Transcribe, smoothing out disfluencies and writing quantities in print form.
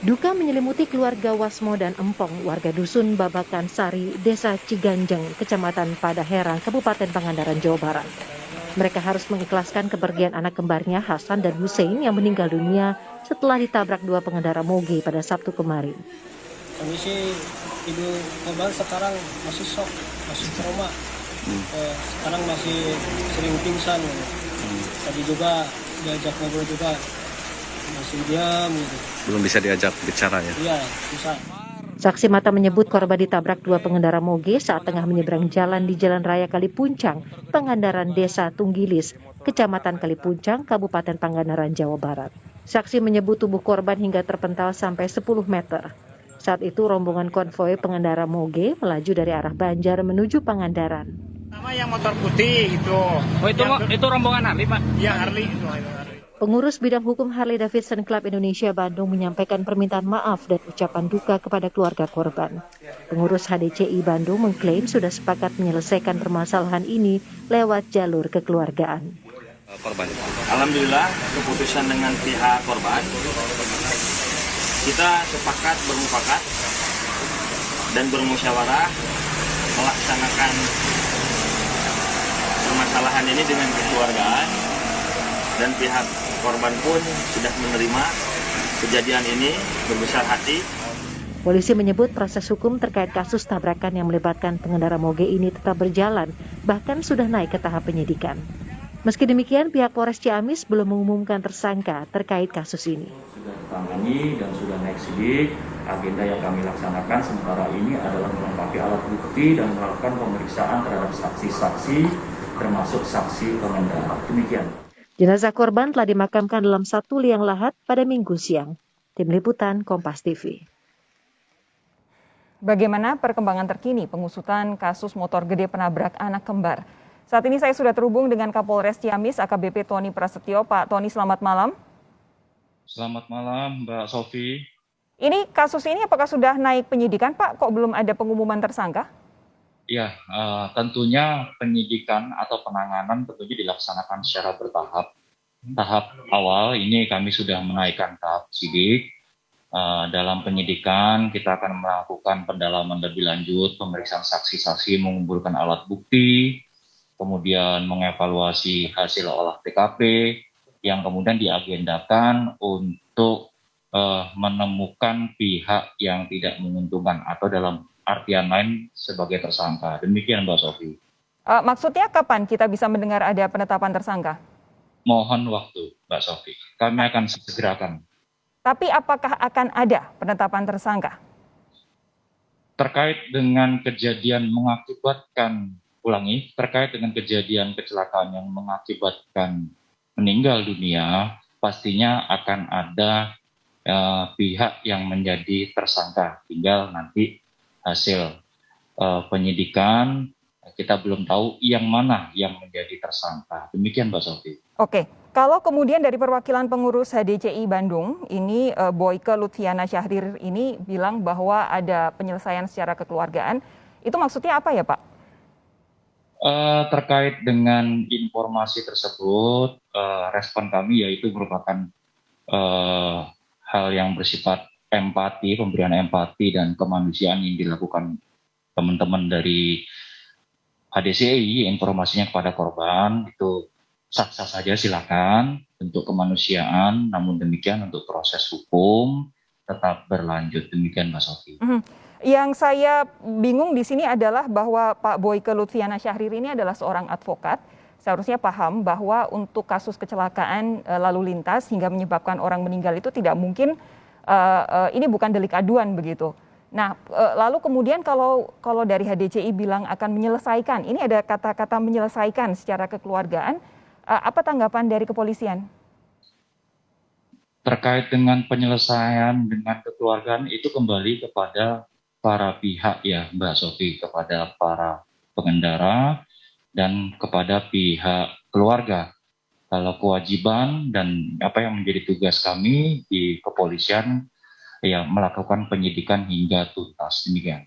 Duka menyelimuti keluarga Wasmo dan Empong, warga dusun Babakan Sari, Desa Ciganjeng, Kecamatan Padaherang, Kabupaten Pangandaran, Jawa Barat. Mereka harus mengikhlaskan kepergian anak kembarnya Hasan dan Hussein yang meninggal dunia setelah ditabrak dua pengendara moge pada Sabtu kemarin. Kondisi ibu korban sekarang masih shock, masih trauma. Sekarang masih sering pingsan. Tadi juga diajak ngobrol juga masih diam gitu. Belum bisa diajak bicara ya? Iya, bisa. Saksi mata menyebut korban ditabrak dua pengendara moge saat tengah menyeberang jalan di Jalan Raya Kalipuncang, Pangandaran Desa Tunggilis, Kecamatan Kalipuncang, Kabupaten Pangandaran, Jawa Barat. Saksi menyebut tubuh korban hingga terpental sampai 10 meter. Saat itu rombongan konvoi pengendara moge melaju dari arah Banjar menuju Pangandaran. Sama yang motor putih itu. Oh itu rombongan Harley, Pak? Iya, Harley itu. Pengurus bidang hukum Harley Davidson Club Indonesia Bandung menyampaikan permintaan maaf dan ucapan duka kepada keluarga korban. Pengurus HDCI Bandung mengklaim sudah sepakat menyelesaikan permasalahan ini lewat jalur kekeluargaan. Korban. Alhamdulillah keputusan dengan pihak korban, kita sepakat bermufakat dan bermusyawarah melaksanakan permasalahan ini dengan kekeluargaan, dan pihak korban pun sudah menerima kejadian ini berbesar hati. Polisi menyebut proses hukum terkait kasus tabrakan yang melibatkan pengendara moge ini tetap berjalan, bahkan sudah naik ke tahap penyidikan. Meski demikian, pihak Polres Ciamis belum mengumumkan tersangka terkait kasus ini. Sudah ditangani dan sudah naik sidik. Agenda yang kami laksanakan sementara ini adalah melengkapi alat bukti dan melakukan pemeriksaan terhadap saksi-saksi, termasuk saksi pengendara. Demikian. Jenazah korban telah dimakamkan dalam satu liang lahat pada Minggu siang. Tim Liputan Kompas TV. Bagaimana perkembangan terkini pengusutan kasus motor gede penabrak anak kembar? Saat ini saya sudah terhubung dengan Kapolres Ciamis AKBP Tony Prasetyo. Pak Tony, selamat malam. Selamat malam, Mbak Sofi. Ini kasus ini apakah sudah naik penyidikan, Pak? Kok belum ada pengumuman tersangka? Ya, tentunya penyidikan atau penanganan tentunya dilaksanakan secara bertahap. Tahap awal ini kami sudah menaikkan tahap sidik. Dalam penyidikan kita akan melakukan pendalaman lebih lanjut, pemeriksaan saksi-saksi, mengumpulkan alat bukti, kemudian mengevaluasi hasil olah TKP, yang kemudian diagendakan untuk menemukan pihak yang tidak menguntungkan atau dalam artian lain sebagai tersangka. Demikian Mbak Sofi. Maksudnya kapan kita bisa mendengar ada penetapan tersangka? Mohon waktu Mbak Sofi. Kami akan segerakan. Tapi apakah akan ada penetapan tersangka? Terkait dengan kejadian terkait dengan kejadian kecelakaan yang mengakibatkan meninggal dunia, pastinya akan ada pihak yang menjadi tersangka. Tinggal nanti hasil penyidikan, kita belum tahu yang mana yang menjadi tersangka. Demikian Mbak Sofi. Oke, kalau kemudian dari perwakilan pengurus HDCI Bandung, ini Boyke Lutfiana Syahrir ini bilang bahwa ada penyelesaian secara kekeluargaan, itu maksudnya apa ya Pak? Terkait dengan informasi tersebut, respon kami yaitu merupakan hal yang bersifat empati, pemberian empati dan kemanusiaan yang dilakukan teman-teman dari HDCI, informasinya kepada korban itu sah-sah saja, silakan untuk kemanusiaan, namun demikian untuk proses hukum tetap berlanjut. Demikian Mbak Sofi. Yang saya bingung di sini adalah bahwa Pak Boyke Lutfiana Syahrir ini adalah seorang advokat, seharusnya paham bahwa untuk kasus kecelakaan lalu lintas hingga menyebabkan orang meninggal itu tidak mungkin ini bukan delik aduan begitu. Nah, lalu kemudian kalau dari HDCI bilang akan menyelesaikan, ini ada kata-kata menyelesaikan secara kekeluargaan, apa tanggapan dari kepolisian? Terkait dengan penyelesaian dengan kekeluargaan itu kembali kepada para pihak ya Mbak Sofi, kepada para pengendara dan kepada pihak keluarga. Kalau kewajiban dan apa yang menjadi tugas kami di kepolisian ya melakukan penyidikan hingga tuntas. Demikian.